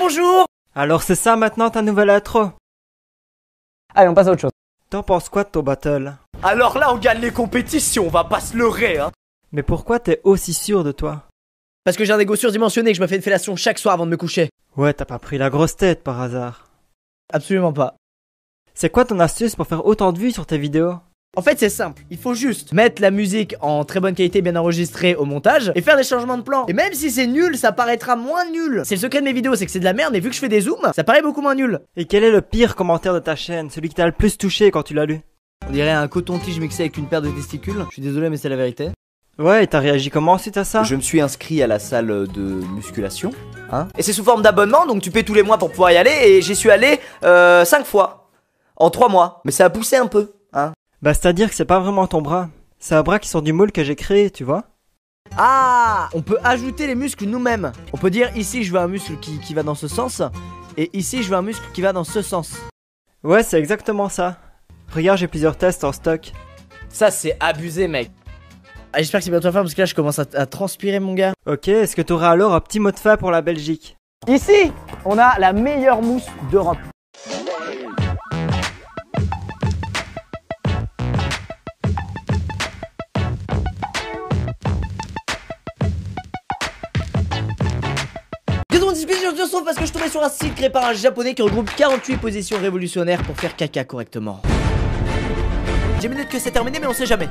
bonjour. Alors c'est ça maintenant ta nouvelle intro? Allez, on passe à autre chose. T'en penses quoi de ton battle? Alors là, on gagne les compétitions, on va pas se leurrer, hein. Mais pourquoi t'es aussi sûr de toi? Parce que j'ai un ego surdimensionné et que je me fais une fellation chaque soir avant de me coucher. Ouais, t'as pas pris la grosse tête par hasard. Absolument pas. C'est quoi ton astuce pour faire autant de vues sur tes vidéos? En fait, c'est simple, il faut juste mettre la musique en très bonne qualité, bien enregistrée au montage, et faire des changements de plan. Et même si c'est nul, ça paraîtra moins nul. C'est le secret de mes vidéos, c'est que c'est de la merde, mais vu que je fais des zooms, ça paraît beaucoup moins nul. Et quel est le pire commentaire de ta chaîne? Celui qui t'a le plus touché quand tu l'as lu? On dirait un coton-tige mixé avec une paire de testicules. Je suis désolé, mais c'est la vérité. Ouais, et t'as réagi comment suite à ça? Je me suis inscrit à la salle de musculation, hein. Et c'est sous forme d'abonnement, donc tu payes tous les mois pour pouvoir y aller, et j'y suis allé 5 fois. En 3 mois. Mais ça a poussé un peu, hein. Bah c'est-à-dire que c'est pas vraiment ton bras. C'est un bras qui sort du moule que j'ai créé, tu vois? Ah, on peut ajouter les muscles nous-mêmes. On peut dire ici je veux un muscle qui va dans ce sens, et ici je veux un muscle qui va dans ce sens. Ouais, c'est exactement ça. Regarde, j'ai plusieurs tests en stock. Ça c'est abusé, mec. Ah, j'espère que c'est bientôt la fin parce que là je commence à transpirer, mon gars. Ok, est-ce que t'auras alors un petit mot de fin pour la Belgique? Ici, on a la meilleure mousse d'Europe. Je sauve parce que je tombais sur un site créé par un japonais qui regroupe 48 positions révolutionnaires pour faire caca correctement. 10 minutes que c'est terminé, mais on sait jamais.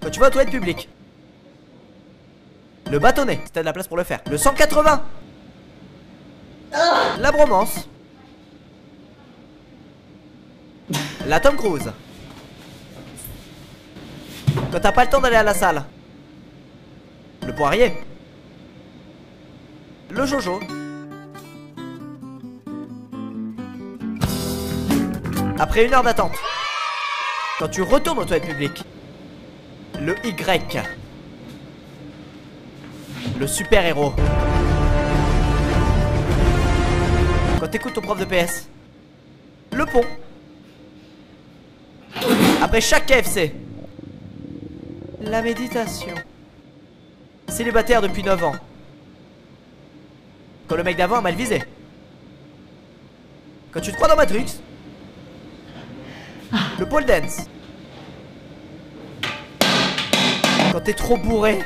Quand tu vas aux toilettes publiques, le bâtonnet, si t'as de la place pour le faire. Le 180, la bromance, la Tom Cruise. Quand t'as pas le temps d'aller à la salle, le poirier, le Jojo, après 1 heure d'attente, quand tu retournes aux toilettes publiques, le Y, le super-héros, quand t'écoutes ton prof de PS, le pont, après chaque KFC, la méditation, célibataire depuis 9 ans, quand le mec d'avant a mal visé, quand tu te crois dans Matrix, le pole dance, quand t'es trop bourré,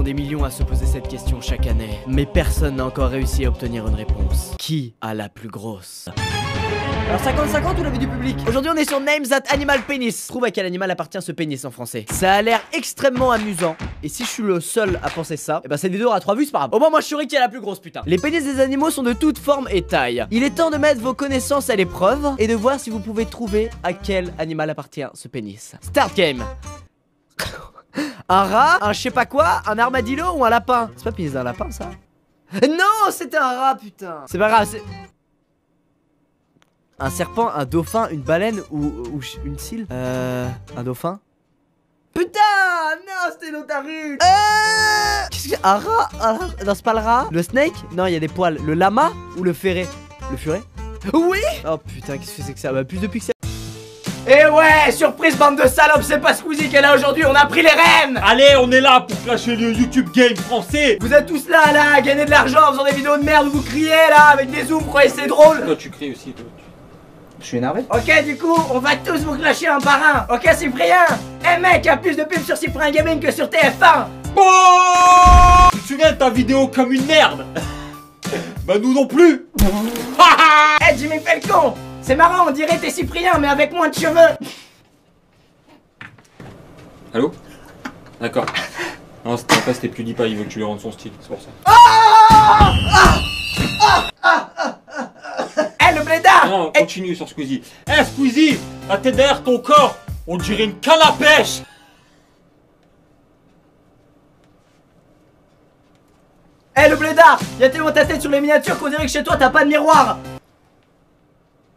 des millions à se poser cette question chaque année, mais personne n'a encore réussi à obtenir une réponse. Qui a la plus grosse? Alors 50-50 ou l'avis du public? Aujourd'hui on est sur Names That Animal Penis. Trouve à quel animal appartient ce pénis en français. Ça a l'air extrêmement amusant. Et si je suis le seul à penser ça, et ben cette vidéo aura 3 vues, c'est pas grave. Au moins moi je saurais qui est la plus grosse, putain. Les pénis des animaux sont de toutes formes et tailles. Il est temps de mettre vos connaissances à l'épreuve et de voir si vous pouvez trouver à quel animal appartient ce pénis. Start game. Un rat, un je sais pas quoi, un armadillo ou un lapin? C'est pas pénis d'un lapin ça? Non, c'était un rat, putain. C'est pas grave, c'est... Un serpent, un dauphin, une baleine ou une cile? Un dauphin? Putain, non, c'était l'otaru. Qu'est-ce que... Un rat? Non, c'est pas le rat. Le snake? Non, il y a des poils. Le lama ou le ferret? Le furet? Oui. Oh putain, qu'est-ce que c'est que ça? Bah plus de pixels. Et ouais, surprise bande de salopes, c'est pas Squeezie qui est là aujourd'hui, on a pris les rênes. Allez, on est là pour clasher le YouTube Game français. Vous êtes tous là, à gagner de l'argent en faisant des vidéos de merde où vous criez là, avec des zooms, vous croyez c'est drôle? Toi tu cries aussi, toi. Je suis énervé. Ok, du coup, on va tous vous clasher un par un. Ok, Cyprien? Eh mec, y a plus de pubs sur Cyprien Gaming que sur TF1. Oh, tu te souviens de ta vidéo comme une merde? Bah nous non plus. Eh Jimmy Falcon, c'est marrant, on dirait t'es Cyprien mais avec moins de cheveux. Allô? D'accord. Non, c'était PewDiePie, il veut que tu lui rendes son style, c'est pour ça. Eh le blédard. Non, continue sur Squeezie. Eh Squeezie, la tête derrière ton corps, on dirait une canne à pêche. Eh le blédard, y'a tellement ta tête sur les miniatures qu'on dirait que chez toi t'as pas de miroir.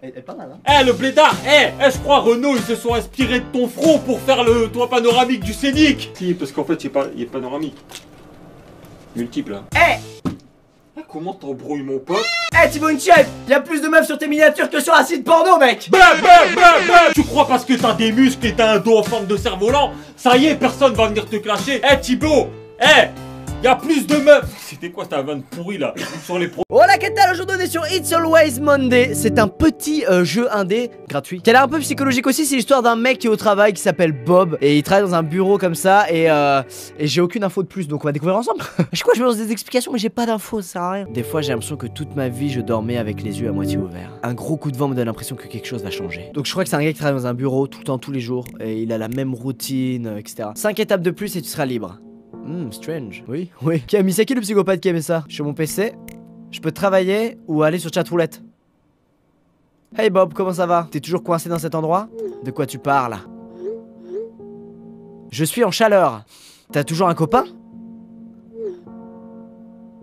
Elle est pas mal hein. Eh le blédard, je crois Renault ils se sont inspirés de ton front pour faire le toit panoramique du Scénic. Si, parce qu'en fait il est panoramique. Multiple hein. Comment t'embrouilles mon pote? Thibaut Inchep, y'a plus de meufs sur tes miniatures que sur un site porno mec. Tu crois parce que t'as des muscles et t'as un dos en forme de cerf-volant, ça y est, personne va venir te clasher. Thibaut, y'a plus de meufs. C'était quoi ta vanne pourrie là sur les pro. Voilà, qu'est-ce que aujourd'hui on est sur It's Always Monday. C'est un petit jeu indé gratuit qui a l'air un peu psychologique aussi. C'est l'histoire d'un mec qui est au travail qui s'appelle Bob et il travaille dans un bureau comme ça et j'ai aucune info de plus donc on va découvrir ensemble. Je crois que je me lance des explications mais j'ai pas d'infos, ça sert à rien. Des fois j'ai l'impression que toute ma vie je dormais avec les yeux à moitié ouverts. Un gros coup de vent me donne l'impression que quelque chose va changer. Donc je crois que c'est un gars qui travaille dans un bureau tout le temps, tous les jours et il a la même routine etc. 5 étapes de plus et tu seras libre. Strange. Oui. Qui a mis c'est qui le psychopathe qui a mis ça? Sur mon PC, je peux travailler ou aller sur chatroulette. Hey Bob, comment ça va? T'es toujours coincé dans cet endroit? De quoi tu parles? Je suis en chaleur. T'as toujours un copain?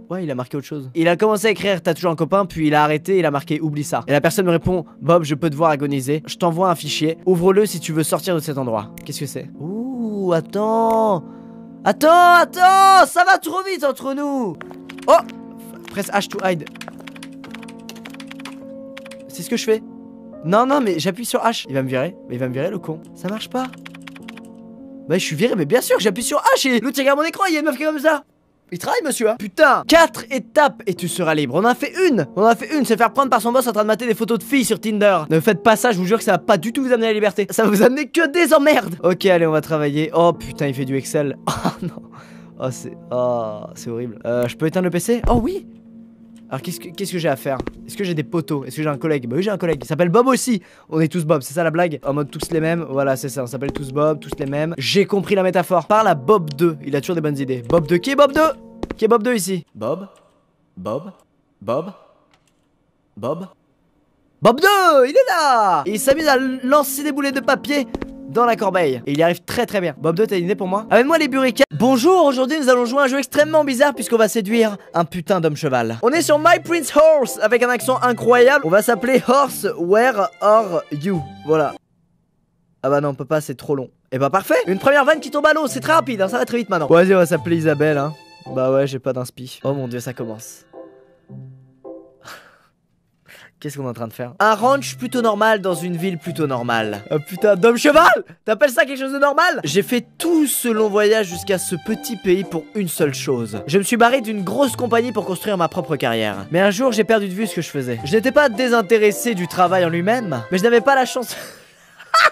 Ouais, il a marqué autre chose. Il a commencé à écrire t'as toujours un copain, puis il a arrêté, il a marqué oublie ça. Et la personne me répond Bob, je peux te voir agoniser. Je t'envoie un fichier. Ouvre-le si tu veux sortir de cet endroit. Qu'est-ce que c'est? Ouh, attends, ça va trop vite entre nous. Oh, presse H to hide. C'est ce que je fais. Non, mais j'appuie sur H. Il va me virer. Mais il va me virer le con. Ça marche pas. Bah je suis viré, mais bien sûr que j'appuie sur H et l'autre il regarde mon écran, il y a une meuf qui est comme ça. Il travaille monsieur hein. Putain, 4 étapes et tu seras libre. On en a fait une, c'est faire prendre par son boss en train de mater des photos de filles sur Tinder. Ne faites pas ça, je vous jure que ça va pas du tout vous amener à la liberté. Ça va vous amener que des emmerdes. Ok allez on va travailler. Oh putain il fait du Excel. Oh non. C'est horrible. Je peux éteindre le PC? Oh oui. Alors qu'est-ce que j'ai à faire? Est-ce que j'ai des potos? Est-ce que j'ai un collègue? Bah oui j'ai un collègue, il s'appelle Bob aussi. On est tous Bob, c'est ça la blague? En mode tous les mêmes, voilà c'est ça, on s'appelle tous Bob, tous les mêmes. J'ai compris la métaphore. Parle à Bob 2, il a toujours des bonnes idées. Bob 2, qui est Bob 2? Qui est Bob 2 ici? Bob 2, il est là. Et il s'amuse à lancer des boulets de papier dans la corbeille. Et il y arrive très très bien. Bob 2, t'as une idée pour moi? Amène-moi les burriquets. Bonjour, aujourd'hui nous allons jouer à un jeu extrêmement bizarre puisqu'on va séduire un putain d'homme cheval. On est sur My Prince Horse avec un accent incroyable. On va s'appeler Horse, where are you? Voilà. Ah bah non, on peut pas, c'est trop long. Et bah parfait. Une première vanne qui tombe à l'eau, c'est très rapide, hein, ça va très vite maintenant. Vas-y, on va s'appeler Isabelle, hein. Bah ouais, j'ai pas d'inspi. Oh mon dieu, ça commence. Qu'est-ce qu'on est en train de faire? Un ranch plutôt normal dans une ville plutôt normale. Oh putain, d'homme cheval! T'appelles ça quelque chose de normal? J'ai fait tout ce long voyage jusqu'à ce petit pays pour une seule chose. Je me suis barré d'une grosse compagnie pour construire ma propre carrière. Mais un jour, j'ai perdu de vue ce que je faisais. Je n'étais pas désintéressé du travail en lui-même, mais je n'avais pas la chance...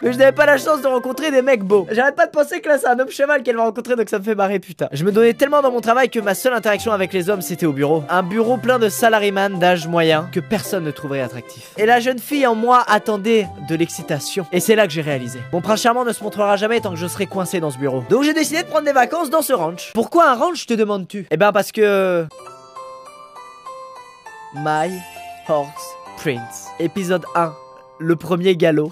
Mais je n'avais pas la chance de rencontrer des mecs beaux. J'arrête pas de penser que là c'est un homme cheval qu'elle va rencontrer, donc ça me fait marrer putain. Je me donnais tellement dans mon travail que ma seule interaction avec les hommes c'était au bureau. Un bureau plein de salaryman d'âge moyen que personne ne trouverait attractif. Et la jeune fille en moi attendait de l'excitation. Et c'est là que j'ai réalisé. Mon prince charmant ne se montrera jamais tant que je serai coincé dans ce bureau. Donc j'ai décidé de prendre des vacances dans ce ranch. Pourquoi un ranch te demandes-tu? Eh ben parce que... My Horse Prince. Épisode 1. Le premier galop.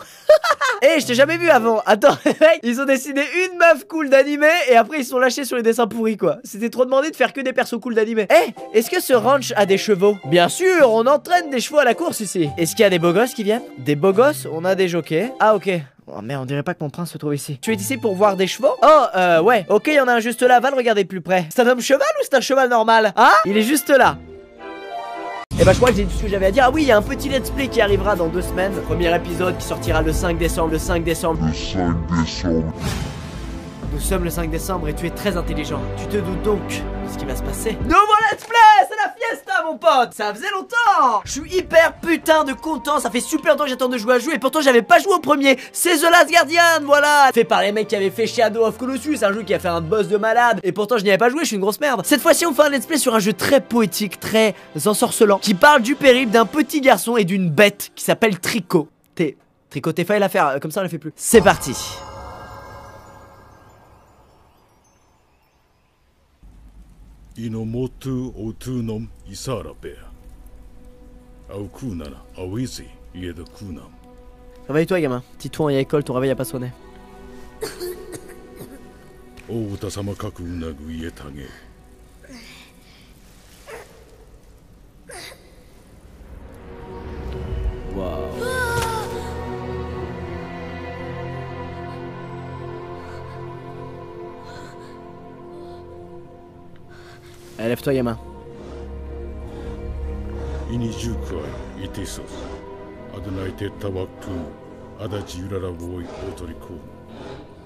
Eh, je t'ai jamais vu avant. Attends, mec, ils ont dessiné une meuf cool d'animé et après ils sont lâchés sur les dessins pourris quoi. C'était trop demandé de faire que des persos cool d'animé. Eh, est-ce que ce ranch a des chevaux? Bien sûr, on entraîne des chevaux à la course ici. Est-ce qu'il y a des beaux gosses qui viennent? Des beaux gosses? On a des jockeys. Ah ok. Oh merde, on dirait pas que mon prince se trouve ici. Tu es ici pour voir des chevaux? Oh, ouais. Ok, il y en a un juste là, va le regarder de plus près. C'est un homme cheval ou c'est un cheval normal? Hein? Il est juste là. Et bah je crois que j'ai dit tout ce que j'avais à dire. Ah oui, il y a un petit let's play qui arrivera dans 2 semaines. Premier épisode qui sortira le 5 décembre. Nous sommes le 5 décembre et tu es très intelligent. Tu te doutes donc de ce qui va se passer. Nouveau let's play, c'est la fiesta mon pote. Ça faisait longtemps. Je suis hyper putain de content. Ça fait super longtemps que j'attends de jouer à jeu et pourtant j'avais pas joué au premier. C'est The Last Guardian, voilà. Fait par les mecs qui avaient fait Shadow of Colossus, un jeu qui a fait un boss de malade. Et pourtant je n'y avais pas joué, je suis une grosse merde. Cette fois-ci on fait un let's play sur un jeu très poétique, très ensorcelant, qui parle du périple d'un petit garçon et d'une bête qui s'appelle Tricot. Tricoter, fallait la faire, comme ça on la fait plus. C'est parti. Inomotu otunum isarape. Aukunana, awisi, yeda kunam. Réveille-toi gamin, Titouan et à l'école, ton réveil a pas sonné. Outa sama kaku unagu ietage. Allez, lève-toi, gamin. イニジュクアイイティソスアドナイテタワクンアダジウララボイオトリコ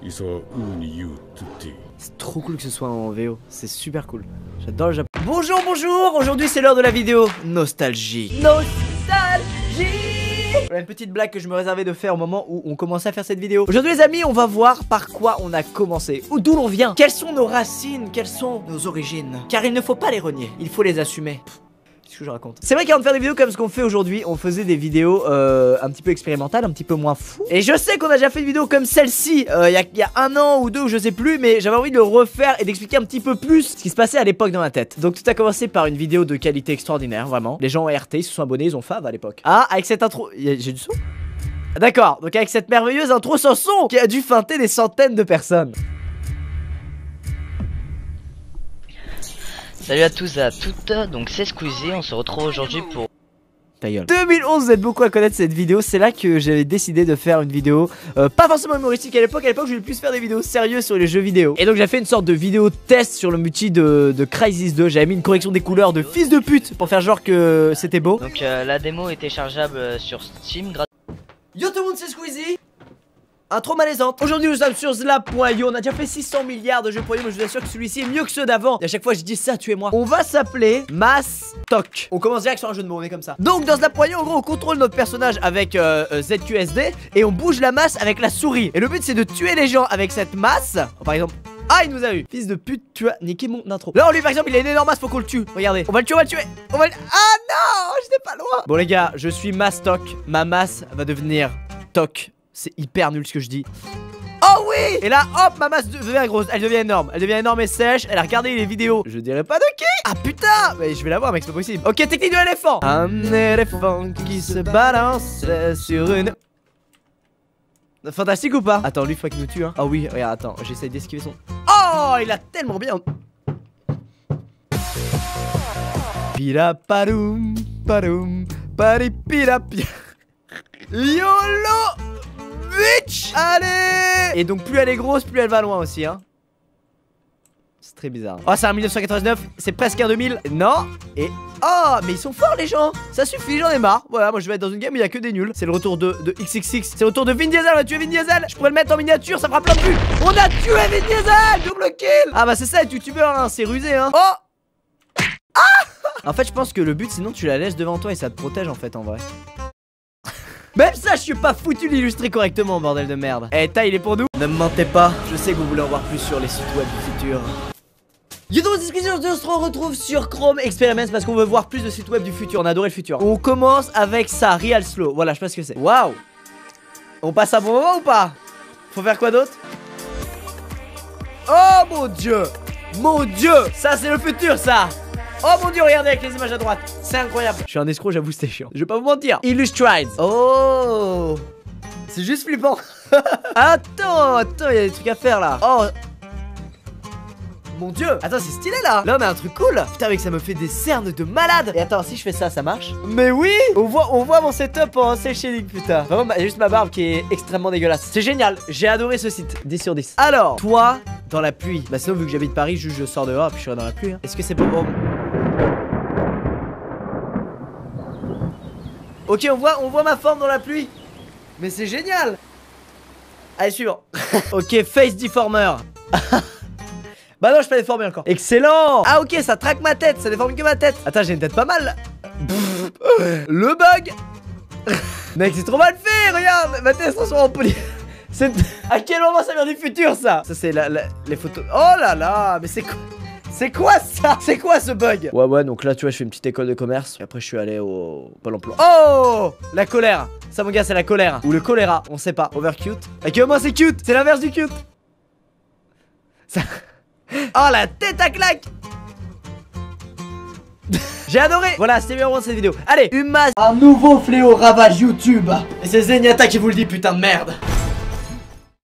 イソワウニユトゥティ C'est trop cool que ce soit en VO, c'est super cool. J'adore le Japon. Bonjour, bonjour. Aujourd'hui c'est l'heure de la vidéo Nostalgie. Voilà une petite blague que je me réservais de faire au moment où on commençait à faire cette vidéo. Aujourd'hui les amis, on va voir par quoi on a commencé, ou d'où l'on vient, quelles sont nos racines, quelles sont nos origines. Car il ne faut pas les renier, il faut les assumer. Qu'est-ce que je raconte? C'est vrai qu'avant de faire des vidéos comme ce qu'on fait aujourd'hui, on faisait des vidéos un petit peu expérimentales, un petit peu moins fou. Et je sais qu'on a déjà fait une vidéo comme celle-ci il y a un an ou deux, ou je sais plus, mais j'avais envie de le refaire et d'expliquer un petit peu plus ce qui se passait à l'époque dans ma tête. Donc tout a commencé par une vidéo de qualité extraordinaire, vraiment. Les gens ont RT, ils se sont abonnés, ils ont fav à l'époque. Ah, avec cette intro, j'ai du son? D'accord, donc avec cette merveilleuse intro sans son qui a dû feinter des centaines de personnes. Salut à tous et à toutes, donc c'est Squeezie, on se retrouve aujourd'hui pour... Ta gueule. 2011, vous êtes beaucoup à connaître cette vidéo, c'est là que j'avais décidé de faire une vidéo pas forcément humoristique à l'époque je voulais plus faire des vidéos sérieuses sur les jeux vidéo. Et donc j'ai fait une sorte de vidéo test sur le multi de Crysis 2, j'avais mis une correction des couleurs de fils de pute pour faire genre que c'était beau. Donc la démo est téléchargeable sur Steam gratuitement. Yo tout le monde, c'est Squeezie. Intro malaisante. Aujourd'hui nous sommes sur Slap.io. On a déjà fait 600 milliards de jeux pour mais je vous assure que celui-ci est mieux que ceux d'avant. Et à chaque fois je dis ça, tuez-moi. On va s'appeler Mastoc. On commence direct sur un jeu de mots, on est comme ça. Donc dans Slap.io, en gros, on contrôle notre personnage avec ZQSD et on bouge la masse avec la souris. Et le but c'est de tuer les gens avec cette masse. Par exemple. Ah, il nous a eu. Fils de pute, tu as niqué mon intro. Là, lui par exemple, il a une énorme masse, faut qu'on le tue. Regardez. On va le tuer, on va le tuer. Ah non, j'étais pas loin. Bon les gars, je suis Mastoc. Ma masse va devenir Toc. C'est hyper nul ce que je dis. Oh oui! Et là, hop, ma masse devient grosse. Elle devient énorme. Elle devient énorme et sèche. Elle a regardé les vidéos. Je dirais pas de qui. Ah putain! Mais je vais la voir, mec, c'est pas possible. Ok, technique de l'éléphant. Un éléphant qui se balance sur une... Fantastique ou pas? Attends, lui, faut qu'il nous tue, hein. Ah oui, regarde, attends, j'essaye d'esquiver son... Oh, il a tellement bien... Pira parum, parum, paripirapia. YOLO bitch. Allez. Et donc plus elle est grosse, plus elle va loin aussi, hein. C'est très bizarre. Oh, c'est un 1999, c'est presque un 2000. Non. Et... Oh, mais ils sont forts les gens. Ça suffit, j'en ai marre. Voilà, moi je vais être dans une game où il y a que des nuls. C'est le retour de XXX. C'est le retour de Vin Diesel, on a tué Vin Diesel. Je pourrais le mettre en miniature, ça fera plein de vues. On a tué Vin Diesel. Double kill. Ah bah c'est ça être youtubeur, hein, c'est rusé, hein. Oh. Ah. En fait je pense que le but, sinon tu la laisses devant toi et ça te protège en fait en vrai. Même ça, je suis pas foutu de l'illustrer correctement, bordel de merde. Eh, Ta, il est pour nous. Ne me mentez pas, je sais que vous voulez en voir plus sur les sites web du futur. YouTube, on se retrouve sur Chrome Experiments parce qu'on veut voir plus de sites web du futur. On a adoré le futur. On commence avec ça, Real Slow. Voilà, je sais pas ce que c'est. Waouh. On passe un bon moment ou pas? Faut faire quoi d'autre? Oh mon dieu. Mon dieu. Ça, c'est le futur, ça. Oh mon dieu, regardez avec les images à droite. C'est incroyable. Je suis un escroc, j'avoue, c'était chiant. Je vais pas vous mentir. Illustrate. Oh. C'est juste flippant. Attends, il y a des trucs à faire là. Oh. Mon dieu. Attends, c'est stylé là. Là, on a un truc cool. Putain, mec, ça me fait des cernes de malade. Et attends, si je fais ça, ça marche? Mais oui. On voit mon setup en cel shading, putain. Vraiment, juste ma barbe qui est extrêmement dégueulasse. C'est génial. J'ai adoré ce site. 10 sur 10. Alors, toi, dans la pluie. Bah, sinon, vu que j'habite Paris, juste je sors dehors et puis je serai dans la pluie. Hein. Est-ce que c'est bon? Ok, on voit ma forme dans la pluie. Mais c'est génial. Allez, suivant. Ok, face deformer. Bah non, je peux déformer encore. Excellent. Ah ok, ça traque ma tête, ça déforme que ma tête. Attends, j'ai une tête pas mal là. Le bug. Mec, c'est trop mal fait, regarde. Ma tête se transforme en poly. À quel moment ça vient du futur ça? Ça c'est les photos. Oh là là, mais c'est quoi? C'est quoi ça? C'est quoi ce bug? Ouais, donc là tu vois, je fais une petite école de commerce. Et après je suis allé au Pôle emploi. Oh, la colère. Ça mon gars, c'est la colère. Ou le choléra, on sait pas. Overcute. Ok, au moins c'est cute. C'est l'inverse du cute. Ça... Oh la tête à claque. J'ai adoré. Voilà, c'était bien pour cette vidéo. Allez, une masse. Un nouveau fléau ravage YouTube. Et c'est Zenyatta qui vous le dit, putain de merde.